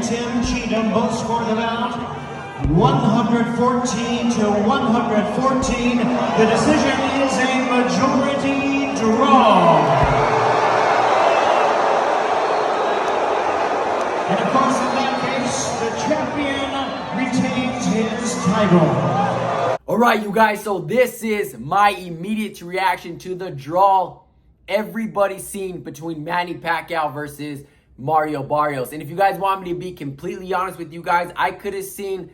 Tim Cheatham both scored the bout 114 to 114. The decision is a majority draw. And of course, in that case, the champion retains his title. All right, you guys, so this is my immediate reaction to the draw everybody's seen between Manny Pacquiao versus Mario Barrios. And if you guys want me to be completely honest with you guys, I could have seen,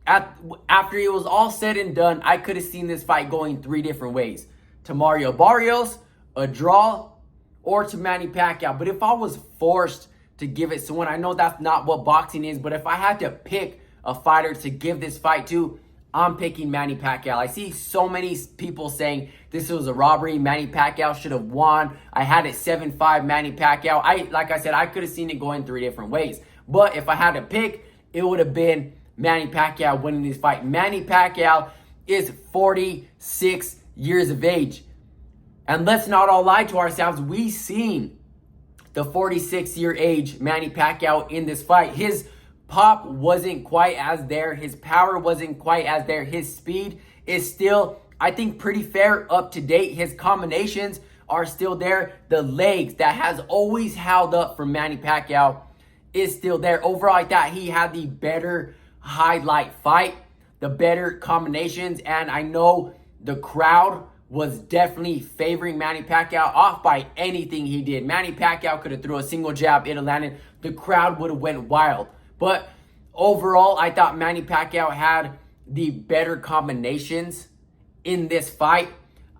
after it was all said and done, I could have seen this fight going three different ways. To Mario Barrios, a draw, or to Manny Pacquiao. But if I was forced to give it someone, I know that's not what boxing is, but if I had to pick a fighter to give this fight to, I'm picking Manny Pacquiao. I see so many people saying this was a robbery. Manny Pacquiao should have won. I had it 7-5 Manny Pacquiao. Like I said, I could have seen it going three different ways. But if I had to pick, it would have been Manny Pacquiao winning this fight. Manny Pacquiao is 46 years of age. And let's not all lie to ourselves. We seen the 46-year age Manny Pacquiao in this fight. His pop wasn't quite as there. His power wasn't quite as there. His speed is still, I think, pretty fair, up to date. His combinations are still there. The legs that has always held up for Manny Pacquiao is still there. Overall, I thought he had the better highlight fight, the better combinations, and I know the crowd was definitely favoring Manny Pacquiao off by anything he did. Manny Pacquiao could have threw a single jab, it landed. The crowd would have went wild. But overall, I thought Manny Pacquiao had the better combinations in this fight.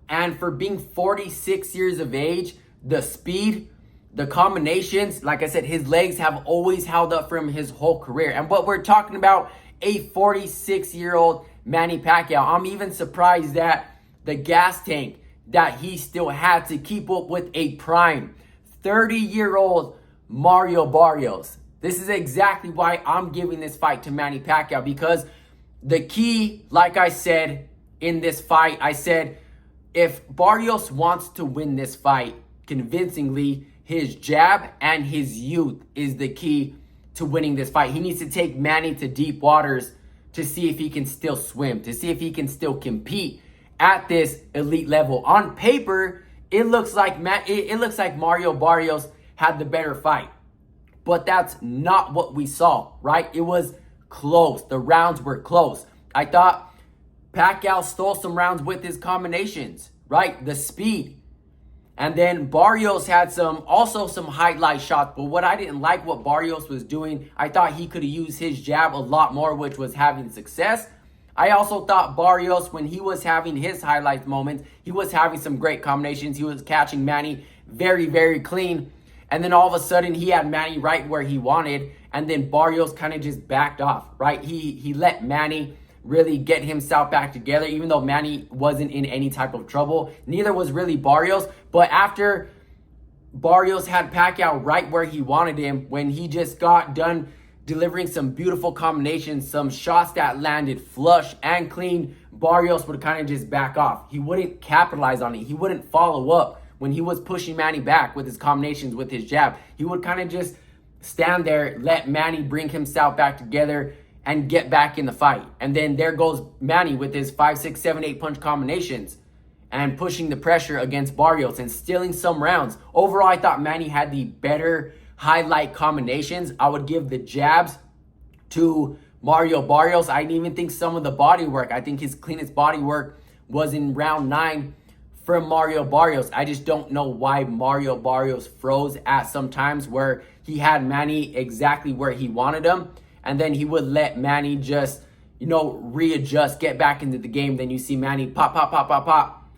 And for being 46 years of age, the speed, the combinations, like I said, his legs have always held up for him his whole career. And what we're talking about, a 46-year-old Manny Pacquiao. I'm even surprised that the gas tank that he still had to keep up with a prime 30-year-old Mario Barrios. This is exactly why I'm giving this fight to Manny Pacquiao, because the key, like I said in this fight, I said if Barrios wants to win this fight convincingly, his jab and his youth is the key to winning this fight. He needs to take Manny to deep waters to see if he can still swim, to see if he can still compete at this elite level. On paper, it looks like Mario Barrios had the better fight. But that's not what we saw, right? It was close. The rounds were close. I thought Pacquiao stole some rounds with his combinations, right? The speed. And then Barrios had also some highlight shots. But what I didn't like what Barrios was doing, I thought he could have used his jab a lot more, which was having success. I also thought Barrios, when he was having his highlight moments, he was having some great combinations. He was catching Manny very, very clean. And then all of a sudden, he had Manny right where he wanted. And then Barrios kind of just backed off, right? He let Manny really get himself back together, even though Manny wasn't in any type of trouble. Neither was really Barrios. But after Barrios had Pacquiao right where he wanted him, when he just got done delivering some beautiful combinations, some shots that landed flush and clean, Barrios would kind of just back off. He wouldn't capitalize on it. He wouldn't follow up. When he was pushing Manny back with his combinations, with his jab, he would kind of just stand there, let Manny bring himself back together and get back in the fight. And then there goes Manny with his 5, 6, 7, 8 punch combinations and pushing the pressure against Barrios and stealing some rounds. Overall, I thought Manny had the better highlight combinations. I would give the jabs to Mario Barrios. I didn't even think some of the body work. I think his cleanest body work was in round 9 from Mario Barrios. I just don't know why Mario Barrios froze at some times where he had Manny exactly where he wanted him. And then he would let Manny just, readjust, get back into the game. Then you see Manny pop, pop, pop, pop, pop.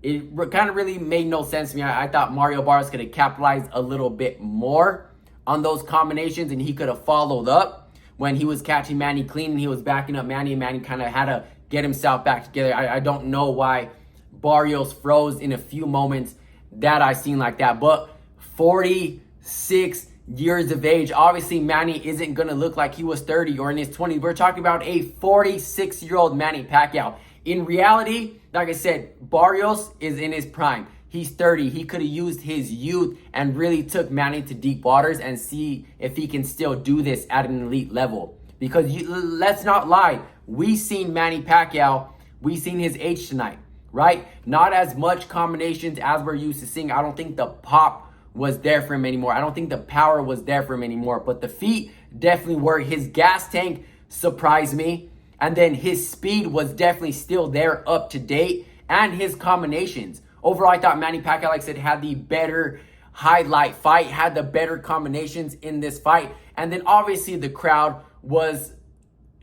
It kind of really made no sense to me. I thought Mario Barrios could have capitalized a little bit more on those combinations, and he could have followed up when he was catching Manny clean and he was backing up Manny, and Manny kind of had to get himself back together. I don't know why Barrios froze in a few moments that I've seen like that. But 46 years of age, obviously Manny isn't going to look like he was 30 or in his 20s. We're talking about a 46-year-old Manny Pacquiao. In reality, like I said, Barrios is in his prime. He's 30. He could have used his youth and really took Manny to deep waters and see if he can still do this at an elite level. Because let's not lie, we seen Manny Pacquiao, we seen his age tonight, right? Not as much combinations as we're used to seeing. I don't think the pop was there for him anymore. I don't think the power was there for him anymore. But the feet definitely were. His gas tank surprised me. And then his speed was definitely still there, up to date. And his combinations. Overall, I thought Manny Pacquiao, like I said, had the better highlight fight, had the better combinations in this fight. And then obviously the crowd was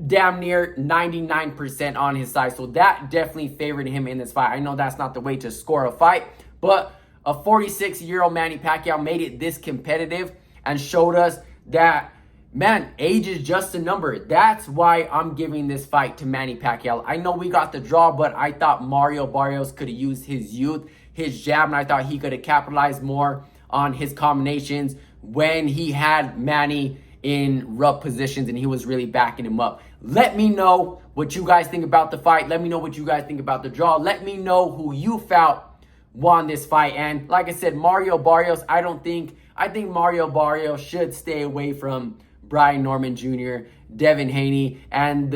damn near 99% on his side. So that definitely favored him in this fight. I know that's not the way to score a fight, but a 46-year-old Manny Pacquiao made it this competitive and showed us that, man, age is just a number. That's why I'm giving this fight to Manny Pacquiao. I know we got the draw, but I thought Mario Barrios could have used his youth, his jab, and I thought he could have capitalized more on his combinations when he had Manny in rough positions and he was really backing him up. Let me know what you guys think about the fight. Let me know what you guys think about the draw. Let me know who you felt won this fight. And like I said, Mario Barrios, I think Mario Barrios should stay away from Brian Norman Jr., Devin Haney, and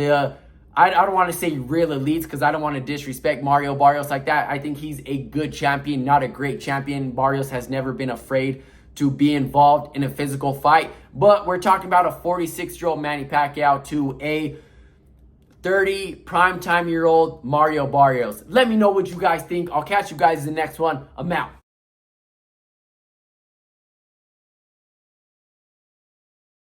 I don't want to say real elites because I don't want to disrespect Mario Barrios like that. I think he's a good champion, not a great champion. Barrios has never been afraid to be involved in a physical fight. But we're talking about a 46-year-old Manny Pacquiao to a 30 primetime-year-old Mario Barrios. Let me know what you guys think. I'll catch you guys in the next one. I'm out.